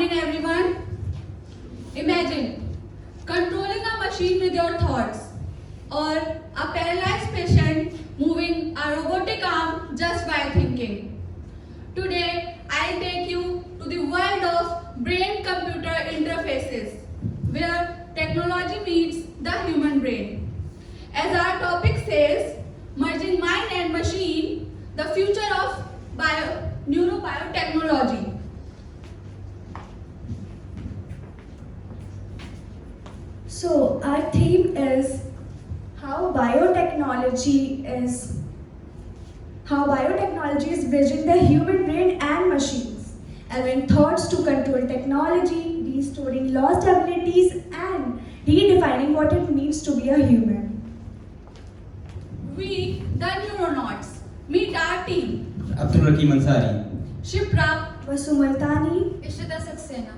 morning, everyone. Imagine controlling a machine with your thoughts, or a paralyzed patient moving a robotic arm just by thinking. Today, I'll take you to the world of brain-computer interfaces, where technology meets the human brain. As our topic says, merging mind and machine, the future of neurobiotechnology. So our theme is how biotechnology is bridging the human brain and machines, allowing thoughts to control technology, restoring lost abilities, and redefining what it means to be a human. We, the Neuronauts, meet our team. Abdul Rakim Ansari. Shipra, Vasu Multani, Ishita Saxena.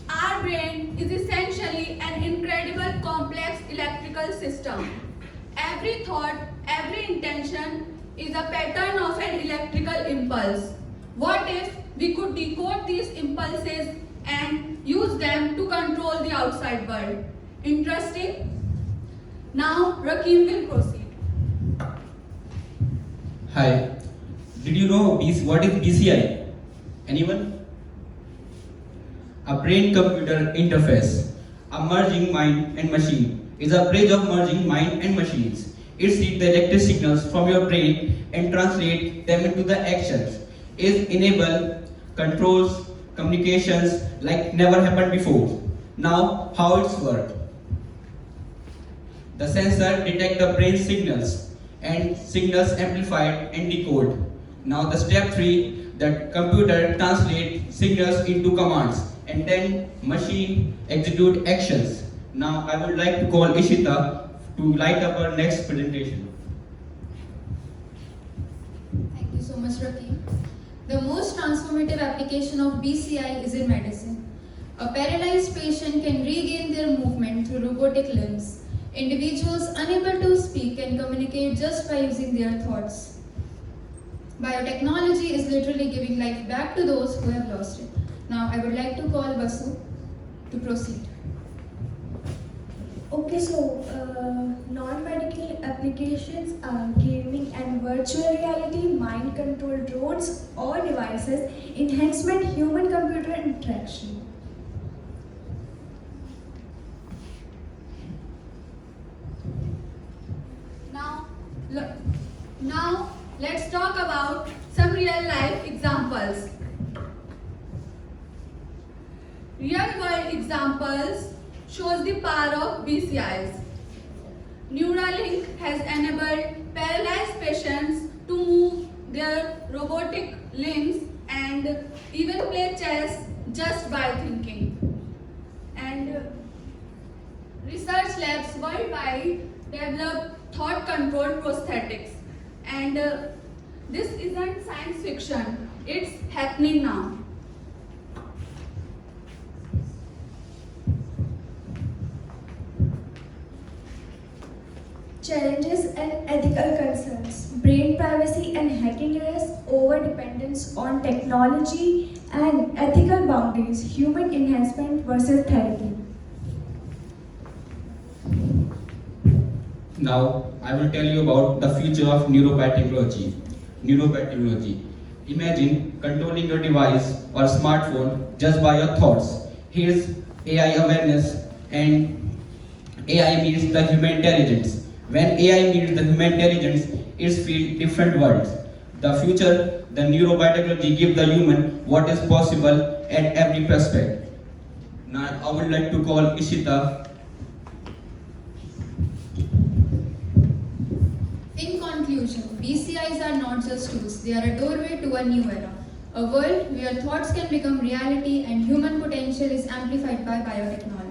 Our brain is essentially an incredible complex electrical system. Every thought, every intention is a pattern of an electrical impulse. What if we could decode these impulses and use them to control the outside world? Interesting? Now, Rakim will proceed. Hi. Did you know what is BCI? Anyone? A brain-computer interface. A merging mind and machine is a bridge of merging mind and machines. It reads the electric signals from your brain and translates them into the actions. It enables, controls, communications like never happened before. Now, how it's work? The sensor detects the brain signals and signals amplified and decode. Now the step 3, the computer translates signals into commands and then machine execute actions. Now I would like to call Ishita to light up our next presentation. Thank you so much, Rakim. The most transformative application of BCI is in medicine. A paralyzed patient can regain their movement through robotic limbs. Individuals unable to speak can communicate just by using their thoughts. Biotechnology is literally giving life back to those who have lost it. Now I would like to call Vasu to proceed. Okay, so non-medical applications are gaming and virtual reality, mind-controlled drones or devices, enhancement human-computer interaction. Now, let's talk about some real-life examples. Real-world examples shows the power of BCIs. Neuralink has enabled paralyzed patients to move their robotic limbs and even play chess just by thinking. And research labs worldwide develop thought-controlled prosthetics. And this isn't science fiction, it's happening now. Challenges and ethical concerns, brain privacy and hacking risks, over-dependence on technology, and ethical boundaries, human enhancement versus therapy. Now I will tell you about the future of neurobiotechnology. Imagine controlling your device or smartphone just by your thoughts. Here's AI awareness, and AI meets the human intelligence. When AI meets the human intelligence, it's feel different worlds. The future, the neurobiotechnology give the human what is possible at every prospect. Now I would like to call Ishita. In conclusion, BCIs are not just tools, they are a doorway to a new era. A world where thoughts can become reality and human potential is amplified by biotechnology.